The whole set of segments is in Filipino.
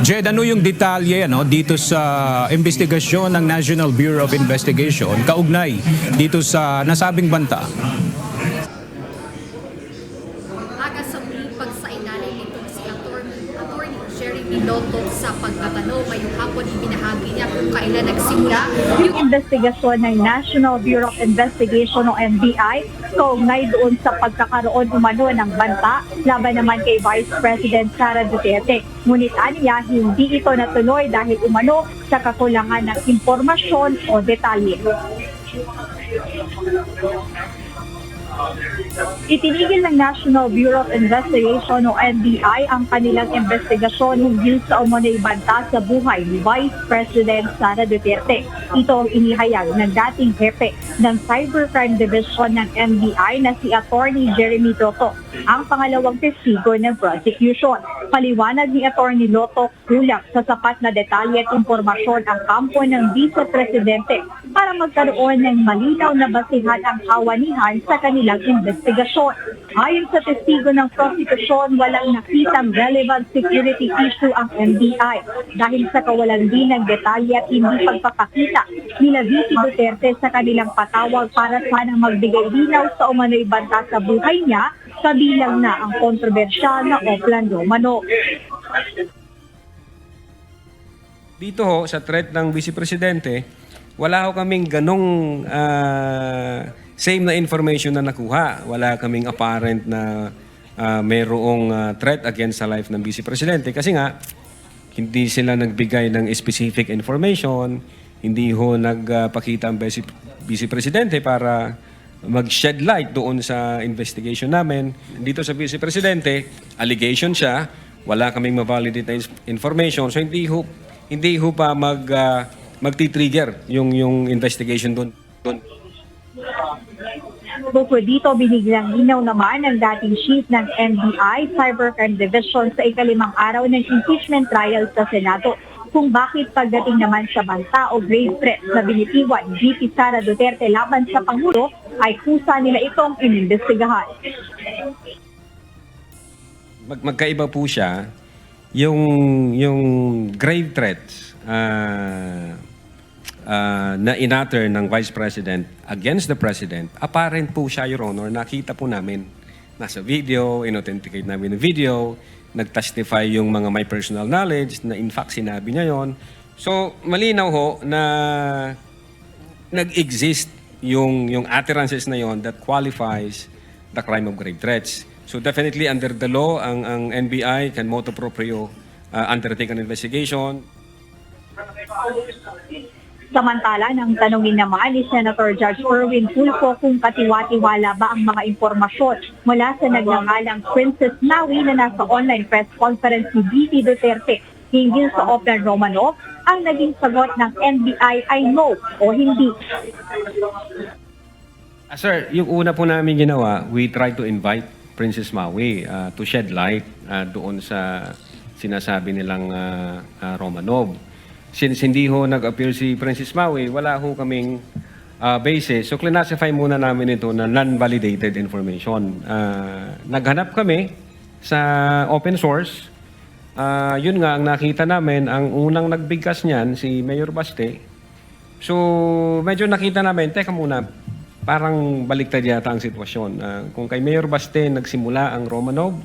Jed, ano yung detalye dito sa investigasyon ng National Bureau of Investigation kaugnay dito sa nasabing banta? Aga sa muling pagsailalim nitong si Attorney Jeremy Loto sa pagtatanong ngayong hapon ibinahagi niya kung kailan nagsimula yung investigasyon ng National Bureau of Investigation o NBI kaugnay doon sa pagkakaroon umano ng banta laban naman kay Vice President Sara Duterte. Ngunit aniya, hindi ito natuloy dahil umano sa kakulangan ng impormasyon o detalye. Itinigil ng National Bureau of Investigation o NBI ang kanilang investigasyon hinggil sa umunay banta sa buhay ni Vice President Sara Duterte. Ito ang inihayag ng dating hepe ng Cybercrime Division ng NBI na si Attorney Jeremy Loto, ang pangalawang testigo ng prosecution. Paliwanag ni Attorney Loto, kulang sa sapat na detalye at impormasyon ang kampo ng Vice Presidente para magkaroon ng malinaw na basihan ang kawanihan sa kanilang investigasyon. Ayon sa testigo ng prosecution, walang nakitang relevant security issue ang NBI dahil sa kawalan din ng detalye at hindi pagpapakita nila VP Duterte sa kanilang patawag para sana magbigay linaw sa umano'y banta sa buhay niya, kabilang na ang kontrobersyal na Oplan Romano. Dito ho, sa threat ng Vice Presidente, wala ho kaming ganong same na information na nakuha. Wala kaming apparent na mayroong threat against sa life ng Vice Presidente. Kasi nga, hindi sila nagbigay ng specific information, hindi ho nagpakita ang Vice Presidente para mag-shed light doon sa investigation namin. Dito sa Vice Presidente, allegation siya, wala kaming ma-validate na information, so hindi ho pa magti-trigger yung investigation doon. Bukod dito, biniglang linaw naman ng dating chief ng NBI Cybercrime Division sa ikalimang araw ng impeachment trial sa Senado kung bakit pagdating naman sa banta o grave threat na binitiwan VP Sara Duterte laban sa Pangulo ay kusa nila itong inimbestigahan. Magkaiba po siya yung grave threats na inatter ng Vice President against the President. Apparent po siya, Your Honor, nakita po namin. Nasa video, inauthenticate namin yung video, nag-testify yung mga may personal knowledge na in fact sinabi niya yon. So, malinaw ho na nag-exist yung utterances na yon that qualifies the crime of grave threats. So definitely under the law, ang NBI can motu proprio undertake an investigation. Samantala, nang tanungin naman ni Senator Judge Erwin Tulfo kung katiwa-tiwala ba ang mga impormasyon mula sa nagngangalang Princess Maui na nasa online press conference ni VP Duterte hinggil sa Oplan Romanov, ang naging sagot ng NBI ay no o hindi. Sir, yung una po namin ginawa, we tried to invite Princess Maui to shed light doon sa sinasabi nilang Romanov. Since hindi ho nag-appear si Princess Maui, wala ho kaming basis. So, classify muna namin ito na non-validated information. Naghanap kami sa open source. Yun nga, ang nakita namin, ang unang nagbigkas niyan, si Mayor Baste. So, medyo nakita namin, teka muna, parang baliktad yata ang sitwasyon. Kung kay Mayor Baste nagsimula ang Romanov,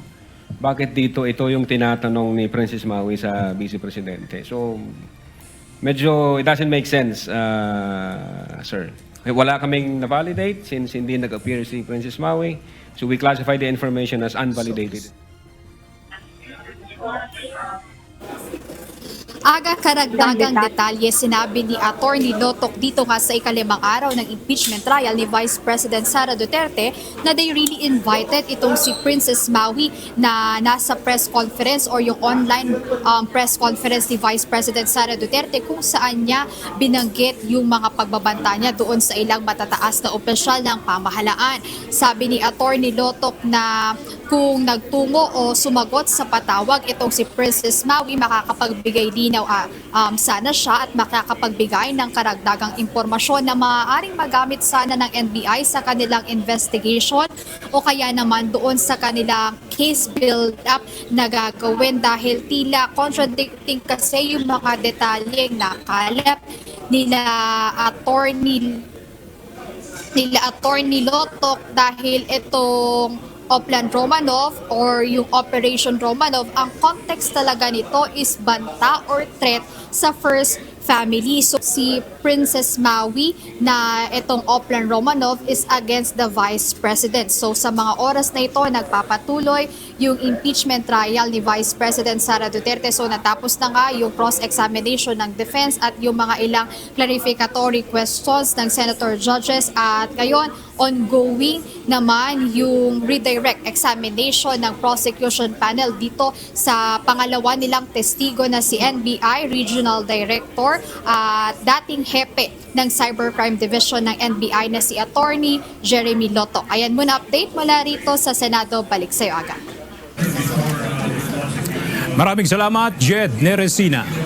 bakit dito ito yung tinatanong ni Princess Maui sa Vice Presidente? So, medyo it doesn't make sense, sir. Wala kaming na-validate since hindi nag-appear si Princess Maui. So we classify the information as unvalidated. Aga karagdagang detalye sinabi ni Attorney Lotok dito nga sa ikalimang araw ng impeachment trial ni Vice President Sara Duterte na they really invited itong si Princess Maui na nasa press conference or yung online press conference ni Vice President Sara Duterte kung saan niya binanggit yung mga pagbabanta niya doon sa ilang matataas na opisyal ng pamahalaan. Sabi ni Attorney Lotok na kung nagtungo o sumagot sa patawag itong si Princess Maui, makakapagbigay linaw sana siya at makakapagbigay ng karagdagang impormasyon na maaaring magamit sana ng NBI sa kanilang investigation o kaya naman doon sa kanilang case build-up na gagawin, dahil tila contradicting kasi yung mga detalyeng nakalap nila Attorney Lotok, dahil itong Oplan Romanov or yung Operation Romanov, ang context talaga nito is banta or threat sa first family. So si Princess Maui na itong Oplan Romanov is against the Vice President. So sa mga oras na ito, nagpapatuloy yung impeachment trial ni Vice President Sara Duterte. So natapos na nga yung cross-examination ng defense at yung mga ilang clarificatory questions ng senator judges, at ngayon ongoing naman yung redirect examination ng prosecution panel dito sa pangalawa nilang testigo na si NBI Regional Director at dating hepe ng Cybercrime Division ng NBI na si Attorney Jeremy Lotok. Ayan muna update mula rito sa Senado. Balik sa'yo, Aga. Maraming salamat, Jed Neresina.